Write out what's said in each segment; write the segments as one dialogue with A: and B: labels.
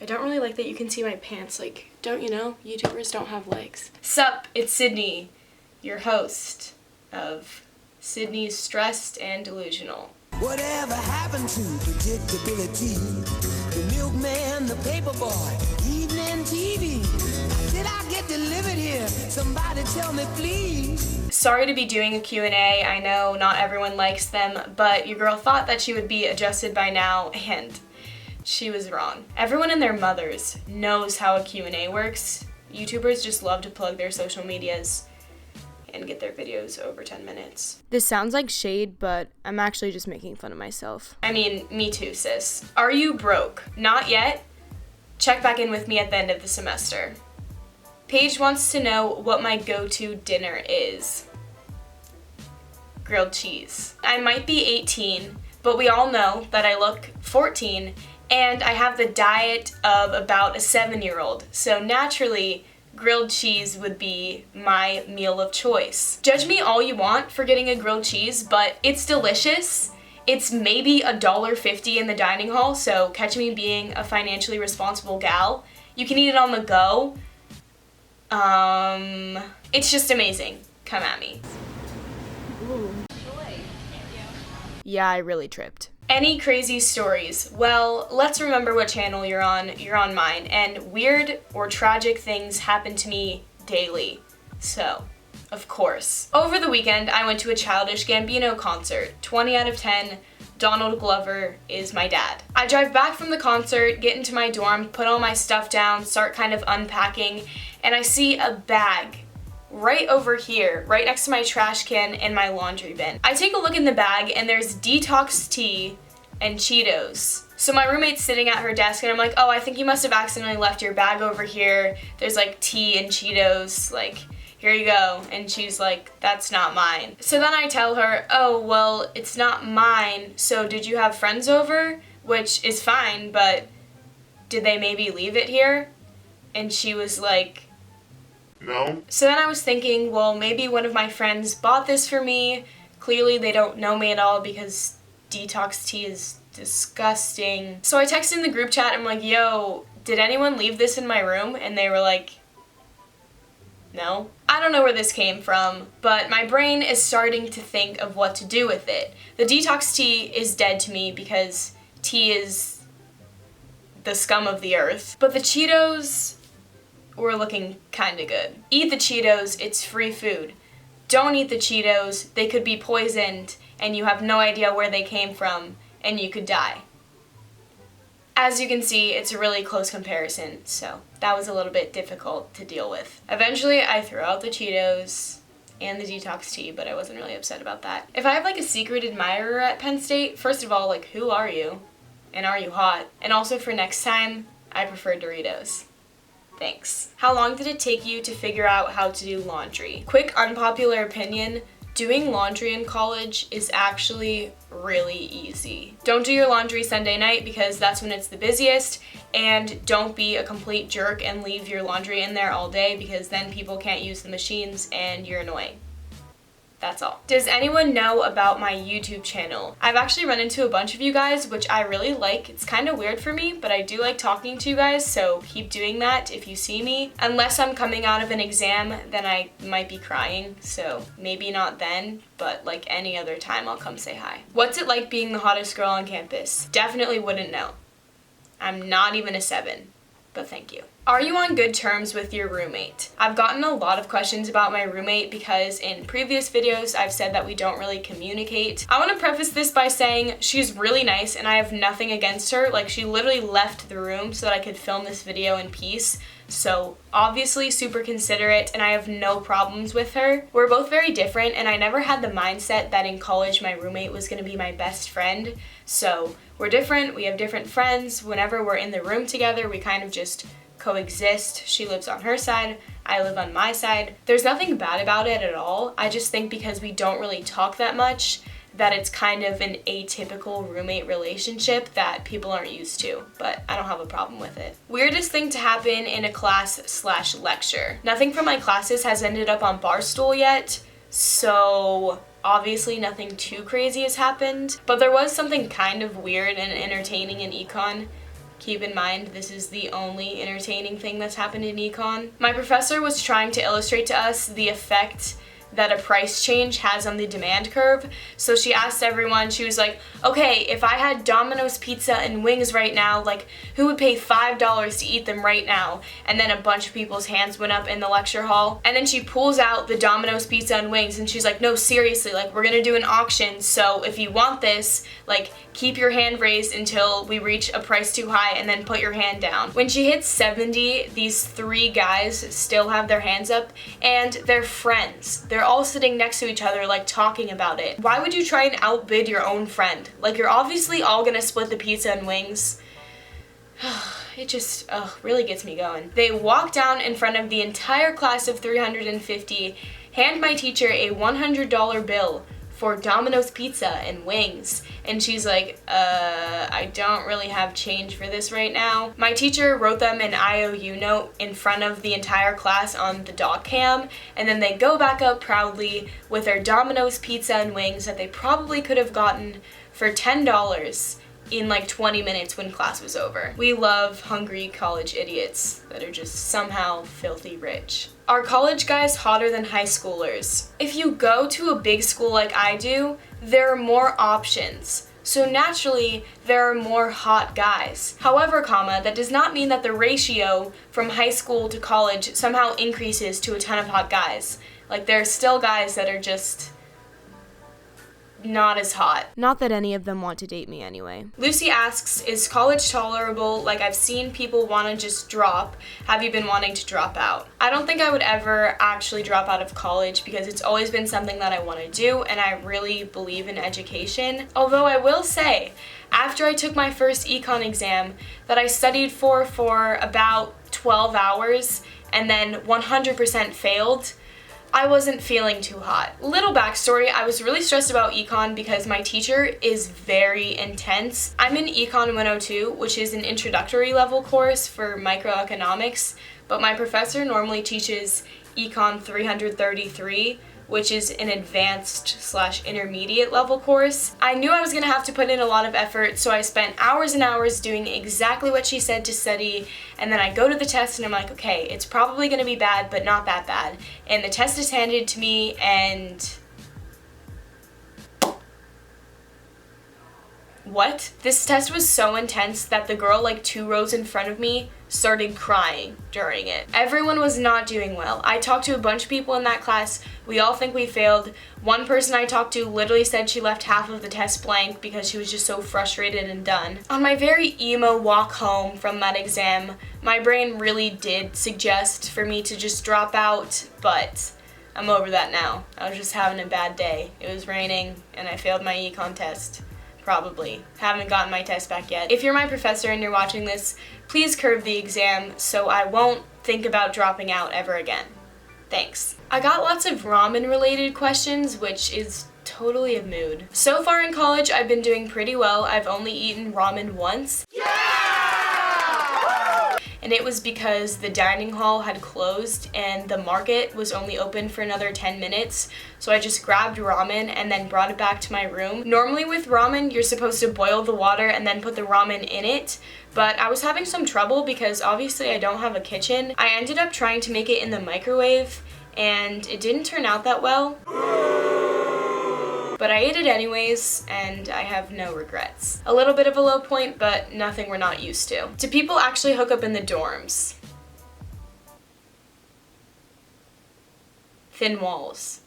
A: I don't really like that you can see my pants. Like, don't you know? YouTubers don't have legs. Sup, it's Sydney, your host of Sydney's Stressed and Delusional.
B: Whatever happened to predictability? The milkman, the paperboy, evening TV. Did I get delivered here? Somebody tell me, please.
A: Sorry to be doing a Q&A. I know not everyone likes them, but your girl thought that she would be adjusted by now, and she was wrong. Everyone and their mothers knows how a Q&A works. YouTubers just love to plug their social medias and get their videos over 10 minutes. This sounds like shade, but I'm actually just making fun of myself. I mean, me too, sis. Are you broke? Not yet? Check back in with me at the end of the semester. Paige wants to know what my go-to dinner is. Grilled cheese. I might be 18, but we all know that I look 14, and I have the diet of about a 7-year-old, so naturally, grilled cheese would be my meal of choice. Judge me all you want for getting a grilled cheese, but it's delicious. It's maybe $1.50 in the dining hall, so catch me being a financially responsible gal. You can eat it on the go. It's just amazing. Come at me. Ooh. Yeah, I really tripped. Any crazy stories? Well, let's remember what channel you're on. You're on mine, and weird or tragic things happen to me daily. So, of course. Over the weekend, I went to a Childish Gambino concert. 20 out of 10, Donald Glover is my dad. I drive back from the concert, get into my dorm, put all my stuff down, start kind of unpacking, and I see a bag right over here, right next to my trash can and my laundry bin. I take a look in the bag and there's detox tea and Cheetos. So my roommate's sitting at her desk and I'm like, oh, I think you must have accidentally left your bag over here. There's like tea and Cheetos, like, here you go. And she's like, that's not mine. So then I tell her, oh, well, it's not mine, so did you have friends over? Which is fine, but did they maybe leave it here? And she was like, no. So then I was thinking, well, maybe one of my friends bought this for me. Clearly they don't know me at all because detox tea is disgusting. So I texted in the group chat, I'm like, yo, did anyone leave this in my room? And they were like, no. I don't know where this came from, but my brain is starting to think of what to do with it. The detox tea is dead to me because tea is the scum of the earth. But the Cheetos were looking kinda good. Eat the Cheetos, it's free food. Don't eat the Cheetos, they could be poisoned and you have no idea where they came from and you could die. As you can see, it's a really close comparison, so that was a little bit difficult to deal with. Eventually, I threw out the Cheetos and the detox tea, but I wasn't really upset about that. If I have like a secret admirer at Penn State, first of all, like, who are you? And are you hot? And also for next time, I prefer Doritos. Thanks. How long did it take you to figure out how to do laundry? Quick unpopular opinion, doing laundry in college is actually really easy. Don't do your laundry Sunday night because that's when it's the busiest, and don't be a complete jerk and leave your laundry in there all day because then people can't use the machines and you're annoying. That's all. Does anyone know about my YouTube channel? I've actually run into a bunch of you guys, which I really like. It's kind of weird for me, but I do like talking to you guys, so keep doing that if you see me. Unless I'm coming out of an exam, then I might be crying, so maybe not then, but like any other time I'll come say hi. What's it like being the hottest girl on campus? Definitely wouldn't know. I'm not even a 7, but thank you. Are you on good terms with your roommate? I've gotten a lot of questions about my roommate because in previous videos I've said that we don't really communicate. I want to preface this by saying she's really nice and I have nothing against her. Like, she literally left the room so that I could film this video in peace. So obviously super considerate and I have no problems with her. We're both very different and I never had the mindset that in college my roommate was going to be my best friend. So we're different, we have different friends. Whenever we're in the room together, we kind of just coexist. She lives on her side, I live on my side. There's nothing bad about it at all. I just think because we don't really talk that much, that it's kind of an atypical roommate relationship that people aren't used to, but I don't have a problem with it. Weirdest thing to happen in a class/lecture. Nothing from my classes has ended up on Barstool yet, so obviously nothing too crazy has happened, but there was something kind of weird and entertaining in econ. Keep in mind, this is the only entertaining thing that's happened in econ. My professor was trying to illustrate to us the effect that a price change has on the demand curve. So she asked everyone, she was like, okay, if I had Domino's pizza and wings right now, like, who would pay $5 to eat them right now? And then a bunch of people's hands went up in the lecture hall. And then she pulls out the Domino's pizza and wings and she's like, no, seriously, like, we're gonna do an auction, so if you want this, like, keep your hand raised until we reach a price too high and then put your hand down. When she hits 70, these 3 guys still have their hands up and they're friends. They're all sitting next to each other, like, talking about it. Why would you try and outbid your own friend? Like, you're obviously all gonna split the pizza and wings. It just, really gets me going. They walk down in front of the entire class of 350, hand my teacher a $100 bill for Domino's pizza and wings. And she's like, I don't really have change for this right now. My teacher wrote them an IOU note in front of the entire class on the doc cam, and then they go back up proudly with their Domino's pizza and wings that they probably could have gotten for $10 in like 20 minutes when class was over. We love hungry college idiots that are just somehow filthy rich. Are college guys hotter than high schoolers? If you go to a big school like I do, there are more options. So naturally, there are more hot guys. However, that does not mean that the ratio from high school to college somehow increases to a ton of hot guys. Like, there are still guys that are just not as hot. Not that any of them want to date me anyway. Lucy asks, is college tolerable? Like, I've seen people want to just drop. Have you been wanting to drop out? I don't think I would ever actually drop out of college because it's always been something that I want to do and I really believe in education. Although I will say, after I took my first econ exam that I studied for about 12 hours and then 100% failed, I wasn't feeling too hot. Little backstory, I was really stressed about econ because my teacher is very intense. I'm in Econ 102, which is an introductory level course for microeconomics, but my professor normally teaches Econ 333, which is an advanced/intermediate level course. I knew I was gonna have to put in a lot of effort, so I spent hours and hours doing exactly what she said to study, and then I go to the test and I'm like, okay, it's probably gonna be bad, but not that bad. And the test is handed to me and what? This test was so intense that the girl like 2 rows in front of me started crying during it. Everyone was not doing well. I talked to a bunch of people in that class. We all think we failed. One person I talked to literally said she left half of the test blank because she was just so frustrated and done. On my very emo walk home from that exam, my brain really did suggest for me to just drop out, but I'm over that now. I was just having a bad day. It was raining and I failed my econ test. Probably. Haven't gotten my test back yet. If you're my professor and you're watching this, please curve the exam so I won't think about dropping out ever again. Thanks. I got lots of ramen related questions, which is totally a mood. So far in college, I've been doing pretty well. I've only eaten ramen once. And it was because the dining hall had closed and the market was only open for another 10 minutes. So I just grabbed ramen and then brought it back to my room. Normally with ramen, you're supposed to boil the water and then put the ramen in it. But I was having some trouble because obviously I don't have a kitchen. I ended up trying to make it in the microwave and it didn't turn out that well. But I ate it anyways, and I have no regrets. A little bit of a low point, but nothing we're not used to. Do people actually hook up in the dorms? Thin walls,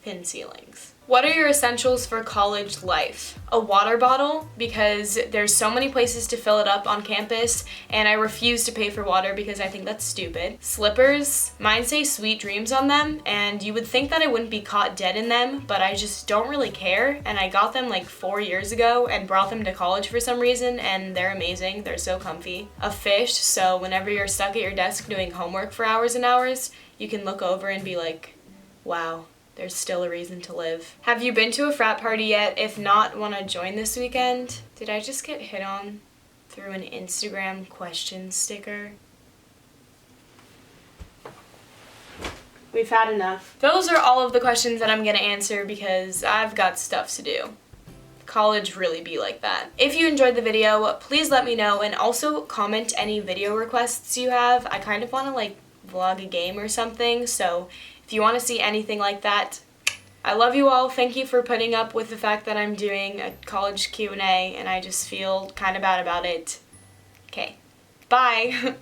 A: thin ceilings. What are your essentials for college life? A water bottle, because there's so many places to fill it up on campus, and I refuse to pay for water because I think that's stupid. Slippers, mine say Sweet Dreams on them, and you would think that I wouldn't be caught dead in them, but I just don't really care, and I got them like 4 years ago and brought them to college for some reason, and they're amazing, they're so comfy. A fish, so whenever you're stuck at your desk doing homework for hours and hours, you can look over and be like, wow. There's still a reason to live. Have you been to a frat party yet? If not, want to join this weekend? Did I just get hit on through an Instagram question sticker? We've had enough. Those are all of the questions that I'm gonna answer because I've got stuff to do. college really be like that? If you enjoyed the video, please let me know, and also comment any video requests you have. I kind of want to like vlog a game or something, so if you want to see anything like that, I love you all. Thank you for putting up with the fact that I'm doing a college Q&A and I just feel kind of bad about it. Okay, bye!